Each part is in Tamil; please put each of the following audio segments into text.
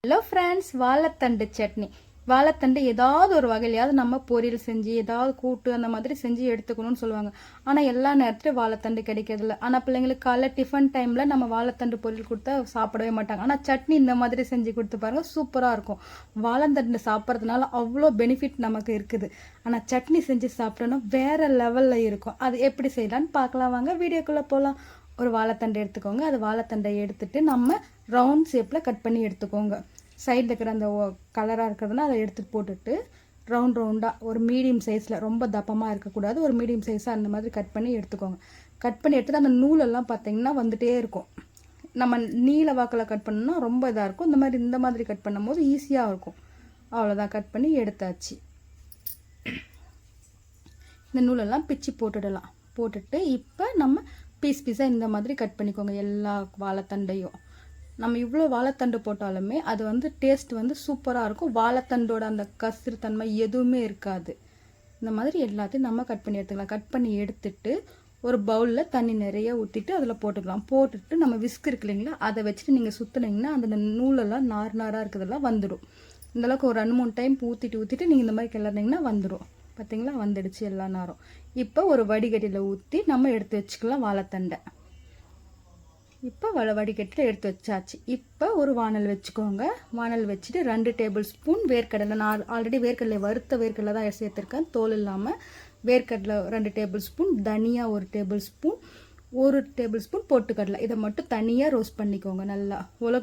ஹலோ ஃப்ரெண்ட்ஸ், வாழைத்தண்டு சட்னி. வாழைத்தண்டு ஏதாவது ஒரு வகையிலையாவது நம்ம பொரியல் செஞ்சு ஏதாவது கூட்டு அந்த மாதிரி செஞ்சு எடுத்துக்கணும்னு சொல்லுவாங்க. ஆனால் எல்லா நேரத்துலையும் வாழைத்தண்டு கிடைக்கிறதில்ல. ஆனால் பிள்ளைங்களுக்கு காலைல டிஃபன் டைமில் நம்ம வாழைத்தண்டு பொரியல் கொடுத்தா சாப்பிடவே மாட்டாங்க. ஆனால் சட்னி இந்த மாதிரி செஞ்சு கொடுத்து பாருங்கள், சூப்பராக இருக்கும். வாழைத்தண்டு சாப்பிட்றதுனால அவ்வளோ பெனிஃபிட் நமக்கு இருக்குது. ஆனால் சட்னி செஞ்சு சாப்பிட்டோன்னா வேறு லெவலில் இருக்கும். அது எப்படி செய்யலான்னு பார்க்கலாம் வாங்க, வீடியோக்குள்ளே போகலாம். ஒரு வாழைத்தண்டை எடுத்துக்கோங்க. அது வாழைத்தண்டை எடுத்துகிட்டு நம்ம ரவுண்ட் ஷேப்பில் கட் பண்ணி எடுத்துக்கோங்க. சைடில் இருக்கிற அந்த கலராக இருக்கிறதுனா அதை எடுத்துகிட்டு போட்டுட்டு ரவுண்டாக ஒரு மீடியம் சைஸில், ரொம்ப தப்பமாக இருக்கக்கூடாது, ஒரு மீடியம் சைஸாக அந்த மாதிரி கட் பண்ணி எடுத்துக்கோங்க. கட் பண்ணி எடுத்துகிட்டு அந்த நூலெல்லாம் பார்த்திங்கன்னா வந்துகிட்டே இருக்கும். நம்ம நீல வாக்கில் கட் பண்ணோம்னா ரொம்ப இதாக இருக்கும். இந்த மாதிரி கட் பண்ணும் போது ஈஸியாக இருக்கும். அவ்வளோதான், கட் பண்ணி எடுத்தாச்சு. இந்த நூலெல்லாம் பிச்சு போட்டுடலாம். போட்டுட்டு இப்போ நம்ம பீஸாக இந்த மாதிரி கட் பண்ணிக்கோங்க. எல்லா வாழைத்தண்டையும் நம்ம இவ்வளோ வாழைத்தண்டு போட்டாலுமே அது டேஸ்ட் சூப்பராக இருக்கும். வாழைத்தண்டோட அந்த கசிறு தன்மை எதுவுமே இருக்காது. இந்த மாதிரி எல்லாத்தையும் நம்ம கட் பண்ணி எடுத்துக்கலாம். கட் பண்ணி எடுத்துட்டு ஒரு பவுலில் தண்ணி நிறைய ஊற்றிட்டு அதில் போட்டுக்கலாம். போட்டுட்டு நம்ம விஸ்க் இருக்கு இல்லைங்களா, அதை வச்சுட்டு நீங்கள் சுற்றுனீங்கன்னா அந்த நூலெல்லாம் நாராக இருக்கிறதெல்லாம் வந்துடும். இந்தளவுக்கு ஒரு 2-3 டைம் ஊற்றிட்டு நீங்கள் இந்த மாதிரி கிளறினீங்கன்னா வந்துடும். பார்த்தீங்களா, வந்துடுச்சு எல்லா நேரம். இப்போ ஒரு வடிகட்டியில் ஊற்றி நம்ம எடுத்து வச்சுக்கலாம் வாழைத்தண்டை. இப்போ வடிகட்டியில் எடுத்து வச்சாச்சு. இப்போ ஒரு வானல் வச்சுக்கோங்க. வானல் வச்சுட்டு 2 டேபிள் ஸ்பூன் வேர்க்கடலை, நான் ஆல்ரெடி வேர்க்கடலை வறுத்த வேர்க்கடலை தான் சேர்த்துருக்கேன், தோல் இல்லாமல். வேர்க்கடலை 2 டேபிள் ஸ்பூன், தனியா 1 டேபிள் ஸ்பூன், 1 டேபிள் ஸ்பூன் பொட்டுக்கடலை. இதை மட்டும் தனியாக ரோஸ்ட் பண்ணிக்கோங்க.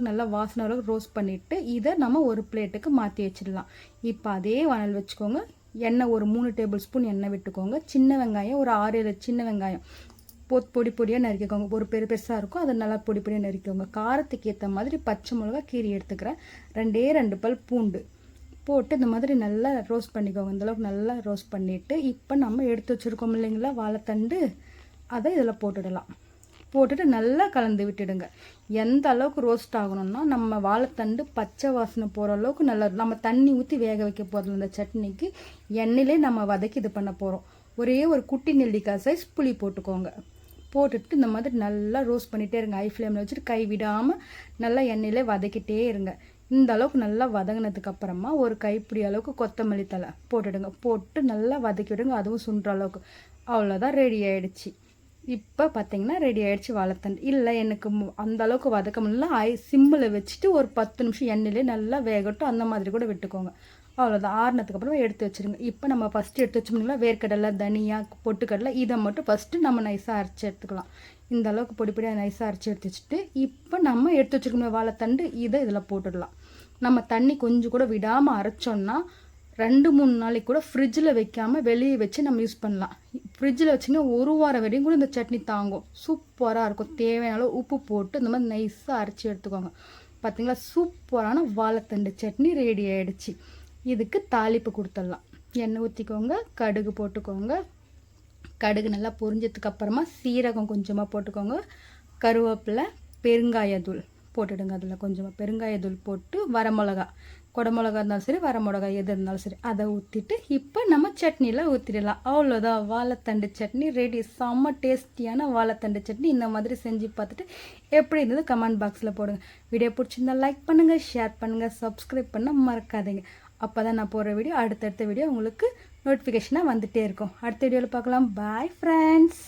நல்லா வாசனை அளவுக்கு ரோஸ்ட் பண்ணிவிட்டு இதை நம்ம ஒரு பிளேட்டுக்கு மாற்றி வச்சிடலாம். இப்போ அதே வானல் வச்சுக்கோங்க. எண்ணெய் ஒரு 3 டேபிள் ஸ்பூன் எண்ணெய் விட்டுக்கோங்க. சின்ன வெங்காயம் ஒரு 6-7 சின்ன வெங்காயம் பொடி பொடியாக நறுக்கிக்கோங்க. ஒரு பெருசாக இருக்கும், அதை நல்லா பொடி பொடியாக நறுக்கிக்கோங்க. காரத்துக்கு ஏற்ற மாதிரி பச்சை மிளகா கீரி எடுத்துக்கிறேன். 2 பல் பூண்டு போட்டு இந்த மாதிரி நல்லா ரோஸ்ட் பண்ணிக்கோங்க. இந்தளவுக்கு நல்லா ரோஸ்ட் பண்ணிவிட்டு இப்போ நம்ம எடுத்து வச்சுருக்கோம் இல்லைங்களா வாழைத்தண்டு, அதை இதில் போட்டுடலாம். போட்டுட்டு நல்லா கலந்து விட்டுடுங்க. எந்த அளவுக்கு ரோஸ்ட் ஆகணும்னா நம்ம வாழைத்தண்டு பச்சை வாசனை போகிற அளவுக்கு நல்லா, நம்ம தண்ணி ஊற்றி வேக வைக்க போகிறோம். இந்த சட்னிக்கு எண்ணெயிலே நம்ம வதக்கி இது பண்ண போகிறோம். ஒரே ஒரு குட்டி நெல்லிக்காய் சைஸ் புளி போட்டுக்கோங்க. போட்டுட்டு இந்த மாதிரி நல்லா ரோஸ்ட் பண்ணிகிட்டே இருங்க. ஹை ஃப்ளேமில் வச்சுட்டு கை விடாமல் நல்லா எண்ணெயிலே வதக்கிட்டே இருங்க. இந்த அளவுக்கு நல்லா வதங்கினதுக்கு அப்புறமா ஒரு கைப்பிடி அளவுக்கு கொத்தமல்லி தழை போட்டுடுங்க. போட்டு நல்லா வதக்கி விடுங்க, அதுவும் சுண்டுற அளவுக்கு. அவ்வளோதான், ரெடி ஆகிடுச்சு. இப்போ பார்த்தீங்கன்னா ரெடி ஆகிடுச்சு வாழைத்தண்டு. இல்லை எனக்கு அந்த அளவுக்கு வதக்க முடியல, சிம்மில் வச்சுட்டு ஒரு 10 நிமிஷம் எண்ணெயிலே நல்லா வேகட்டும், அந்த மாதிரி கூட விட்டுக்கோங்க. அவ்வளோதான், ஆறுனதுக்கு அப்புறமா எடுத்து வச்சுருங்க. இப்போ நம்ம ஃபஸ்ட்டு எடுத்து வச்சோம்னா வேர்க்கடலை, தனியா, பொட்டுக்கடலை, இதை மட்டும் ஃபஸ்ட்டு நம்ம நைஸாக அரைச்சி எடுத்துக்கலாம். இந்த அளவுக்கு பொடி பொடியாக நைஸாக அரைச்சி எடுத்து வச்சுட்டு இப்போ நம்ம எடுத்து வச்சுருக்கோம் வாழைத்தண்டு, இதை இதில் போட்டுடலாம். நம்ம தண்ணி கொஞ்சம் கூட விடாமல் அரைச்சோன்னா 2-3 நாளைக்கு கூட ஃப்ரிட்ஜில் வைக்காமல் வெளியே வச்சு நம்ம யூஸ் பண்ணலாம். ஃப்ரிட்ஜில் வச்சிங்கன்னா 1 வாரம் வரையும் கூட இந்த சட்னி தாங்கும். சூப்பராக இருக்கும். தேவையான அளவு உப்பு போட்டு இந்த மாதிரி நைஸாக அரைச்சி எடுத்துக்கோங்க. பார்த்தீங்களா, சூப்பரான வாழைத்தண்டு சட்னி ரெடி ஆகிடுச்சு. இதுக்கு தாளிப்பு கொடுத்துடலாம். எண்ணெய் ஊற்றிக்கோங்க, கடுகு போட்டுக்கோங்க. கடுகு நல்லா பொரிஞ்சதுக்கு அப்புறமா சீரகம் கொஞ்சமாக போட்டுக்கோங்க. கருவேப்பிலை, பெருங்காயத்தூள் போட்டுடுங்க. அதில் கொஞ்சமாக பெருங்காயத்தூள் போட்டு வரமிளகா, குடமிளகா இருந்தாலும் சரி, வரமிளகா எது இருந்தாலும் சரி, அதை ஊற்றிட்டு இப்போ நம்ம சட்னியில் ஊற்றிடலாம். அவ்வளோதான், வாழைத்தண்டு சட்னி ரெடி. செம்ம டேஸ்டியான வாழைத்தண்டு சட்னி. இந்த மாதிரி செஞ்சு பார்த்துட்டு எப்படி இருந்தது கமெண்ட் பாக்ஸில் போடுங்க. வீடியோ பிடிச்சிருந்தா லைக் பண்ணுங்கள், ஷேர் பண்ணுங்கள், சப்ஸ்கிரைப் பண்ண மறக்காதீங்க. அப்போ தான் நான் போடுற வீடியோ, அடுத்தடுத்த வீடியோ உங்களுக்கு நோட்டிஃபிகேஷனாக வந்துகிட்டே இருக்கும். அடுத்த வீடியோவில் பார்க்கலாம். Bye friends.